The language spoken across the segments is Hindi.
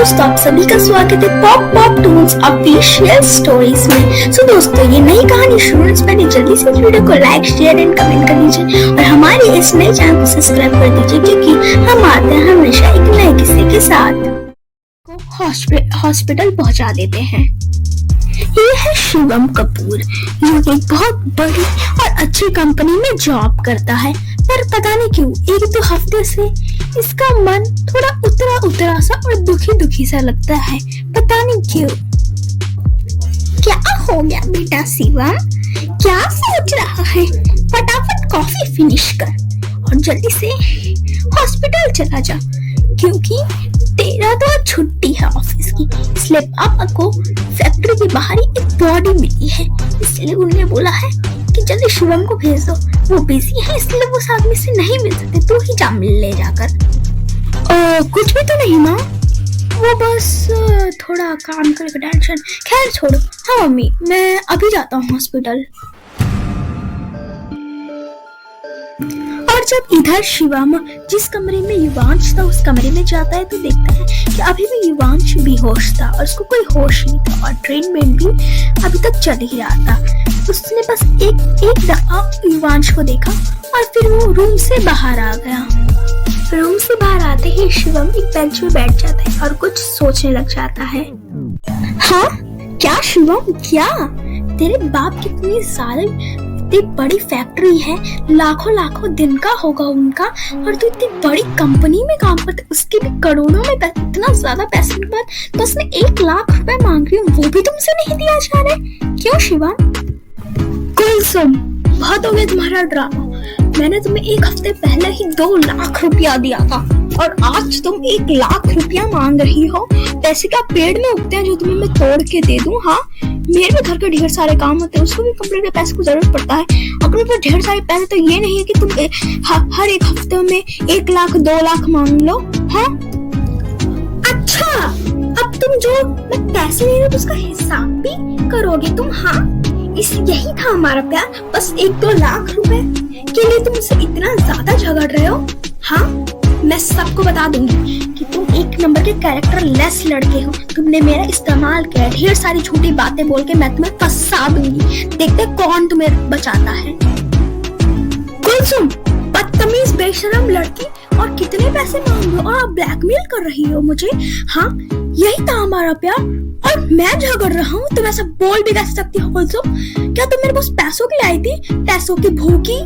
दोस्तों, आप सभी का स्वागत है pop pop Toons official stories में। सो दोस्तों, ये नई कहानी शुरू से पहले जल्दी से इस वीडियो को लाइक, शेयर एंड कमेंट कर दीजिए और हमारे इस नए चैनल को सब्सक्राइब कर दीजिए, क्योंकि हम आते हैं हमेशा एक नए किस्से के साथ। हॉस्पिटल पहुंचा देते हैं। ये है शिवम कपूर। ये एक बहुत बड़ी और अच्छी कंपनी में जॉब करता है, पर पता नहीं क्यों एक दो हफ्ते से इसका मन थोड़ा उतरा उतरा सा और दुखी दुखी सा लगता है। पता नहीं क्यों। क्या हो गया बेटा शिवम? क्या सोच रहा है? फटाफट कॉफी फिनिश कर और जल्दी से हॉस्पिटल चला जा, क्योंकि तेरा तो छुट्टी है ऑफिस की, इसलिए पापा को फैक्ट्री के बाहर ही एक बॉडी मिली है, इसलिए उन्होंने बोला है कि जल्दी शिवम को भेज दो। वो बिजी है, इसलिए वो साथ में से नहीं मिल सकते, तू ही जा मिल ले जाकर। कुछ भी तो नहीं माँ, वो बस थोड़ा काम करके टेंशन। खैर छोड़ो। हाँ मम्मी, मैं अभी जाता हूँ हॉस्पिटल। और जब इधर शिवम जिस कमरे में युवांश था उस कमरे में जाता है तो देखता है कि अभी भी युवांश बेहोश था और उसको कोई होश नहीं था और ट्रीटमेंट भी अभी तक चल ही रहा था। उसने बस एक दफा युवांश को देखा और फिर वो रूम से बाहर आ गया। रूम से बाहर आते ही शिवम एक बेंच पे बैठ जाता है और कुछ सोचने लग जाता है। हाँ क्या शिवम, क्या तेरे बाप कितनी सारी बड़ी फैक्ट्री है, लाखों लाखों दिन का होगा उनका, और तू इतनी बड़ी कंपनी में काम करते, उसके भी करोड़ों में इतना ज्यादा पैसे के बाद तो उसने 1 लाख रुपए मांग रही हूँ, वो भी तुमसे नहीं दिया जा रहा है। क्यों शिवा? कुलसुम, बहुत हो गया तुम्हारा ड्रामा। मैंने तुम्हें 1 हफ्ते पहले ही 2 लाख रुपया दिया था और आज तुम 1 लाख रुपया मांग रही हो। पैसे क्या पेड़ में उगते हैं जो तुम्हें मैं तोड़ के दे दूं? हाँ, मेरे भी घर के ढेर सारे काम होते हैं, उसको भी कंपनी के पैसे की जरूरत पड़ता है। अगर तो ढेर सारे पैसे, तो ये नहीं है कि तुम हर 1 हफ्ते में 1 लाख 2 लाख मांग लो। हाँ अच्छा, अब तुम जो मैं पैसे दे रही हूँ उसका हिसाब भी करोगे तुम? हाँ, यही था हमारा प्यार, बस 1-2 लाख रुपए के लिए तुम मुझसे इतना ज्यादा झगड़ रहे हो? हाँ, मैं सबको बता दूंगी कि तुम 1 नंबर के कैरेक्टर लेस लड़के हो। तुमने मेरा इस्तेमाल किया, ढेर सारी झूठी बातें बोल के मैं तुम्हें फंसा दूंगी। देखते कौन तुम्हें बचाता है। कुलसुम, बदतमीज बेशरम लड़की, और कितने पैसे मांग रही हो और आप ब्लैकमेल कर रही हो मुझे? हाँ, यही था हमारा प्यार और मैं झगड़ रहा हूँ? तुम ऐसा बोल भी कैसे सकती हो कुलसुम? क्या तुम मेरे पास पैसों के लिए आई थी? पैसों की भूखी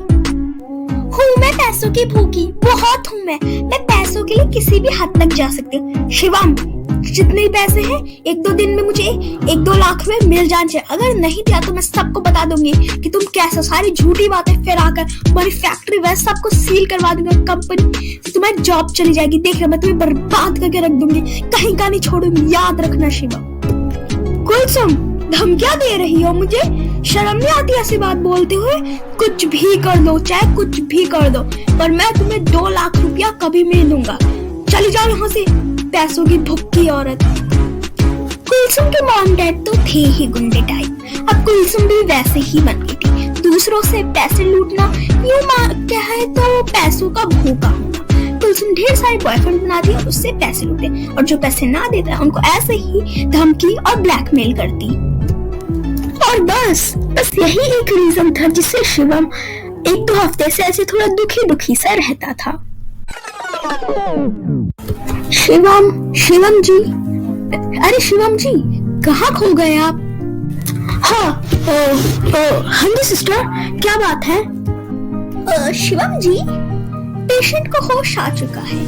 हूँ मैं, पैसों की भूखी बहुत हूँ मैं पैसों के लिए किसी भी हद तक जा सकती हूँ। शिवम, जितने पैसे हैं 1-2 दिन में मुझे 1-2 लाख में मिल जाने चाहिए। अगर नहीं दिया तो मैं सबको बता दूंगी कि तुम कैसे सारी झूठी बातें फैलाकर तुम्हारी फैक्ट्री वैसे सबको सील करवा दूंगी, कंपनी तुम्हारी जॉब चली जाएगी। देख रहे, मैं तुम्हें बर्बाद करके रख दूंगी, कहीं का नहीं छोड़ूंगी, याद रखना शिवम। कुलसुम, धमकियां दे रही हो मुझे? शर्म नहीं आती ऐसी बात बोलते हुए? कुछ भी कर दो, चाहे कुछ भी कर दो, पर मैं तुम्हें 2 लाख रुपया कभी नहीं दूंगा। चली जाओ यहाँ से, पैसों की भुक्की औरत। कुलसुम के मॉम डैड तो थे ही गुंडे टाइप, अब कुलसुम भी वैसे ही बन गई थी। दूसरों से पैसे लूटना यूं क्या है तो पैसों का भूखा होना। कुलसुम ढेर सारे बॉयफ्रेंड बनाती और उससे पैसे लूटे, और जो पैसे ना देता उनको ऐसे ही धमकी और ब्लैकमेल करती। और बस यही एक रीजन था जिससे शिवम 1-2 हफ्ते से ऐसे थोड़ा दुखी दुखी सा रहता था। शिवम जी, अरे शिवम जी, कहाँ खो गए आप? हाँ जी सिस्टर, क्या बात है? शिवम जी, पेशेंट को होश आ चुका है,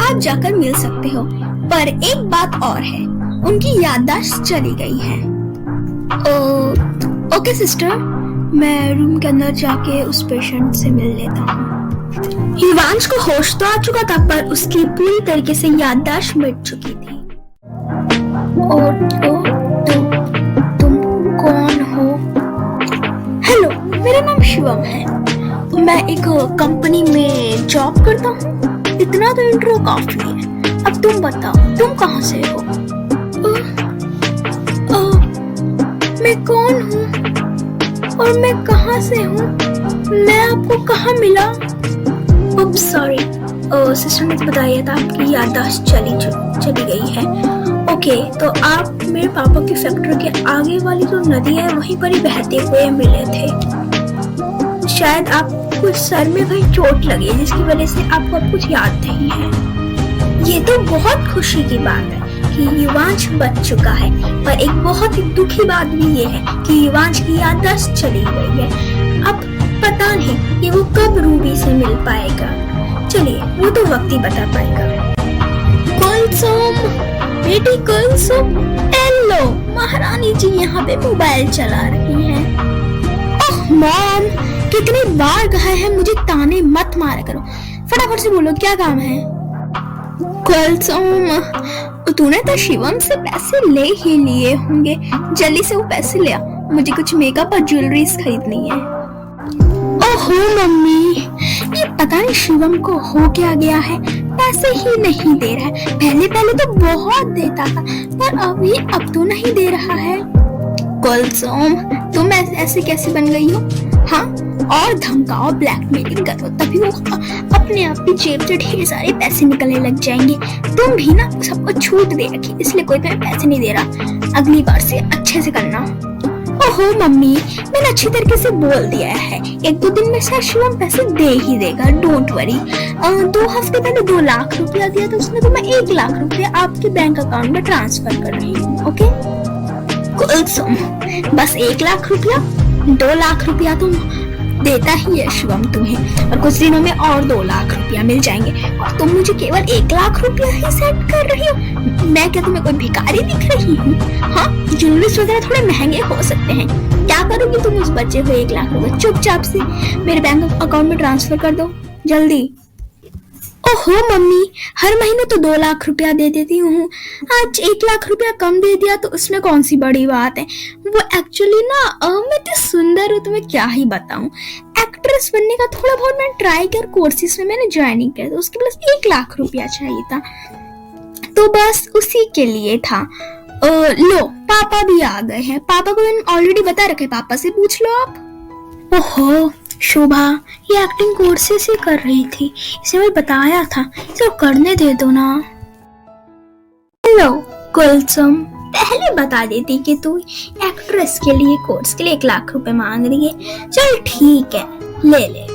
आप जाकर मिल सकते हो, पर एक बात और है, उनकी याददाश्त चली गई है। ओके सिस्टर, मैं रूम के अंदर जाके उस पेशेंट से मिल लेता हूँ। युवांश को होश तो आ चुका था, पर उसकी पूरी तरीके से याददाश्त मिट चुकी थी। तुम कौन हो? हेलो, मेरा नाम शिवम है, मैं एक कंपनी में जॉब करता हूँ। इतना तो इंट्रो काफी है, अब तुम बताओ तुम कहाँ से हो? मैं कौन हूँ और मैं कहाँ से हूँ? मैं आपको कहाँ मिला? सॉरी, सिस्टर ने बताया था आपकी याददाश्त चली गई है ओके, तो आप मेरे पापा की फैक्ट्री के आगे वाली जो नदी है वहीं पर ही बहते हुए मिले थे। शायद आपको सर में कहीं चोट लगी है जिसकी वजह से आपको अब कुछ याद नहीं है। ये तो बहुत खुशी की बात है कि युवांश बच चुका है, पर एक बहुत ही दुखी बात भी ये है कि युवांश की याददाश्त चली गई है। अब पता नहीं कि वो कब रूबी से मिल पाएगा। चलिए, वो तो वक्त ही बता पाएगा। कुलसुम, बेटी कुलसुम, हेलो, महारानी जी यहाँ पे मोबाइल चला रही हैं। ओह मॉम, कितनी बार कहा है मुझे ताने मत मारा करो, फटाफट से बोलो क्या काम है। कुलसुम, तूने तो शिवम से पैसे ले ही लिए होंगे, जल्दी से वो पैसे ले आ, मुझे कुछ मेकअप और ज्वेलरीज खरीदनी है। ओहो मम्मी, ये पता नहीं शिवम को हो क्या गया है, पैसे ही नहीं दे रहा है। पहले पहले तो बहुत देता था, पर अब तो नहीं दे रहा है। कुलसुम, तुम ऐसे कैसे बन गई हो? हाँ, और धमकाओ, ब्लैकमेलिंग करो, तभी वो अपने आप की जेब से ढेर सारे पैसे निकलने लग जाएंगे। तुम भी ना सबको छूट दे रखी, इसलिए कोई तुम्हें पैसे नहीं दे रहा। अगली बार से अच्छे से करना। ओहो मम्मी, मैंने अच्छी तरीके से बोल दिया है, 1-2 दिन में शायद शिवम पैसे दे ही देगा, डोंट वरी। 2 हफ्ते पहले 2 लाख रुपया दिया था उसने, तो मैं 1 लाख रुपया आपके बैंक अकाउंट में ट्रांसफर कर रही हूँ। ओके कुलसुम, बस 1 लाख रुपया, 2 लाख रुपया तो देता ही है शिवम तुम्हें, और कुछ दिनों में और 2 लाख रुपया मिल जाएंगे, और तुम मुझे केवल 1 लाख रुपया ही सेट कर रही हो। मैं क्या तुम्हें कोई भिखारी दिख रही हूँ? हाँ, ज्वेलरीज वगैरह थोड़े महंगे हो सकते हैं। क्या करोगी तुम उस बचे हुए 1 लाख रुपए? चुपचाप से मेरे बैंक अकाउंट में ट्रांसफर कर दो जल्दी। ओहो मम्मी, हर महीने तो 2 लाख रुपया दे देती हूँ, आज 1 लाख रुपया कम दे दिया तो उसमें कौन सी बड़ी बात है। वो एक्चुअली ना मैं तो सुंदर हूँ, तुम्हें क्या ही बताऊँ। एक्ट्रेस बनने का थोड़ा बहुत मैंने ट्राई किया, कोर्सेज में मैंने ज्वाइनिंग किया, तो उसके प्लस 1 लाख रुपया चाहिए था, तो बस उसी के लिए था। लो, पापा भी आ गए हैं, पापा को मैंने ऑलरेडी बता रखा है, पापा से पूछ लो आप। ओहो शोभा, ये एक्टिंग कोर्सेस ही कर रही थी, इसे मैं बताया था, इसे करने दे दो ना। हेलो कुलसुम, पहले बता देती कि तू एक्ट्रेस के लिए कोर्स के लिए 1 लाख रुपए मांग रही है। चल ठीक है, ले ले।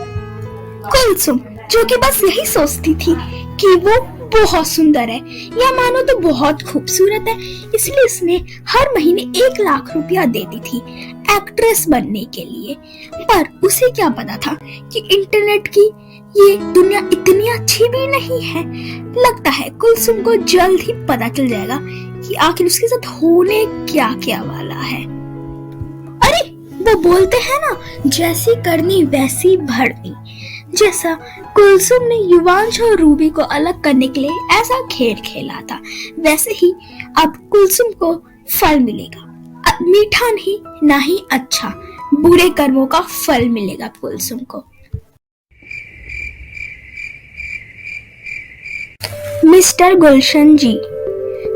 कुलसुम, जो कि बस यही सोचती थी कि वो बहुत सुंदर है, या मानो तो बहुत खूबसूरत है, इसलिए उसने हर महीने 1 लाख रुपया देती थी एक्ट्रेस बनने के लिए। पर उसे क्या पता था कि इंटरनेट की ये दुनिया इतनी अच्छी भी नहीं है। लगता है कुलसुम को जल्द ही पता चल जाएगा कि आखिर उसके साथ होने क्या क्या वाला है। अरे वो बोलते हैं ना, जैसी करनी वैसी भरनी। जैसा कुलसुम ने युवांश और रूबी को अलग करने के लिए ऐसा खेल खेला था, वैसे ही अब कुलसुम को फल मिलेगा। मीठा नहीं, ना ही अच्छा, बुरे कर्मों का फल मिलेगा कुलसुम को। मिस्टर गुलशन जी,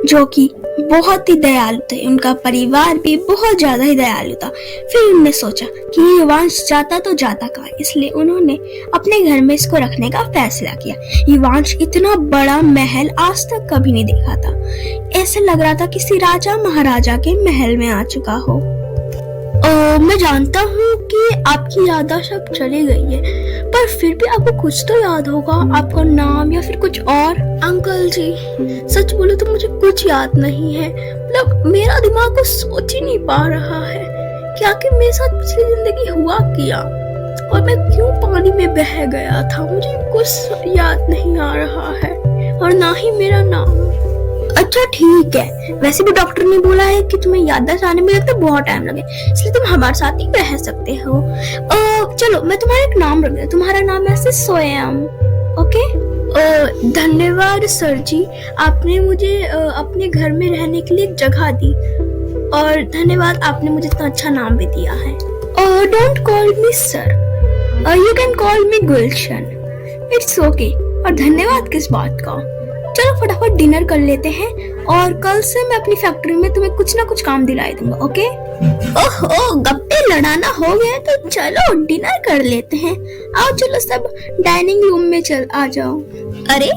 जो कि बहुत ही दयालु थे, उनका परिवार भी बहुत ज्यादा ही दयालु था। फिर उन्होंने सोचा कि युवांश जाता तो जाता कहाँ, इसलिए उन्होंने अपने घर में इसको रखने का फैसला किया। युवांश इतना बड़ा महल आज तक कभी नहीं देखा था, ऐसा लग रहा था किसी राजा महाराजा के महल में आ चुका हो। मैं जानता हूँ कि आपकी याददाश्त अब चली गई है, पर फिर भी आपको कुछ तो याद होगा, आपका नाम या फिर कुछ और। अंकल जी, सच बोले तो मुझे कुछ याद नहीं है, मतलब मेरा दिमाग कुछ सोच ही नहीं पा रहा है कि आखिर मेरे साथ पिछली जिंदगी हुआ क्या, और मैं क्यों पानी में बह गया था। मुझे कुछ याद नहीं आ रहा है, और ना ही मेरा नाम। अच्छा ठीक है, वैसे भी डॉक्टर ने बोला है कि तुम्हें याददाश्त आने में लगता है बहुत टाइम लगे, इसलिए तुम हमारे साथ ही रह सकते हो। चलो मैं तुम्हारा एक नाम रख दिया, तुम्हारा नाम है स्वयं। ओके, धन्यवाद सर जी, आपने मुझे अपने घर में रहने के लिए एक जगह दी, और धन्यवाद आपने मुझे इतना अच्छा नाम भी दिया है। Don't call me sir, you can call me Gulshan, it's okay. और धन्यवाद किस बात का। चलो फटाफट डिनर कर लेते हैं, और कल से मैं अपनी फैक्ट्री में तुम्हें कुछ ना कुछ काम दिलाई दूंगा। ओके? ओहो, गप्पे लड़ाना हो गया तो चलो डिनर कर लेते हैं। आओ चलो सब डाइनिंग रूम में चल आ जाओ। अरे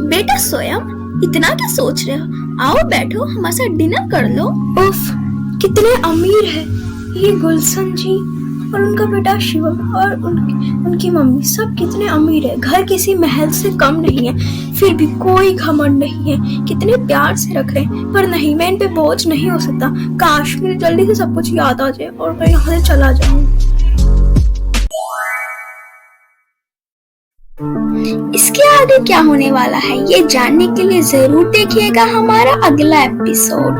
बेटा स्वयं, इतना क्या सोच रहे हो? आओ बैठो, हमारे साथ डिनर कर लो। उफ, कितने अमीर है ये गुलशन जी और उनका बेटा शिवम और उनकी मम्मी, सब कितने अमीर है। घर किसी महल से कम नहीं है, फिर भी कोई घमंड नहीं है। कितने प्यार से रख रहे हैं, पर नहीं, मैं इन पे बोझ नहीं हो सकता। काश मुझे जल्दी से सब कुछ याद आ जाए और मैं यहाँ से चला जाऊं। इसके आगे क्या होने वाला है ये जानने के लिए जरूर देखिएगा हमारा अगला एपिसोड।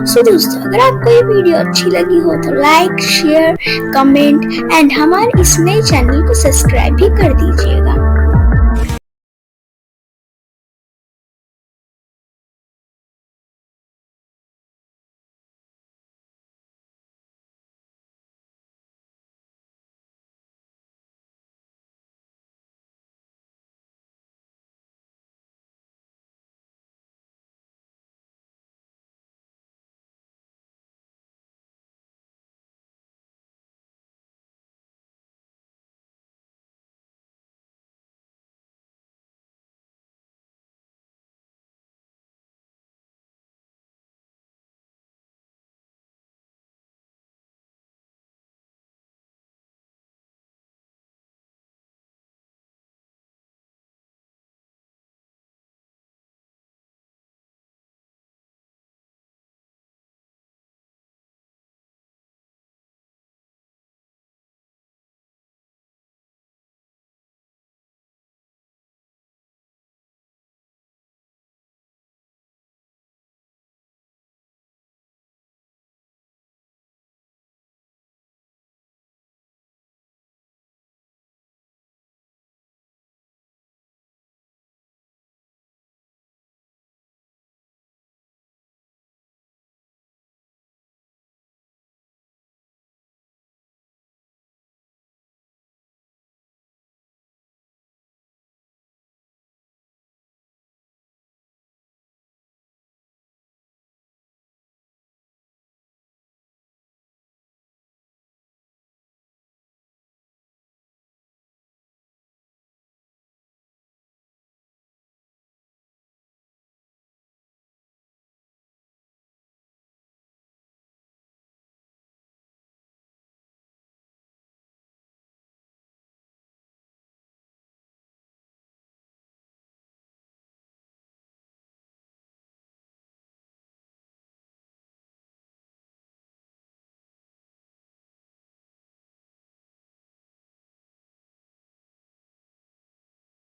सो दोस्तों, अगर आपको ये वीडियो अच्छी लगी हो तो लाइक, शेयर, कमेंट एंड हमारे इस नए चैनल को सब्सक्राइब भी कर दीजिएगा।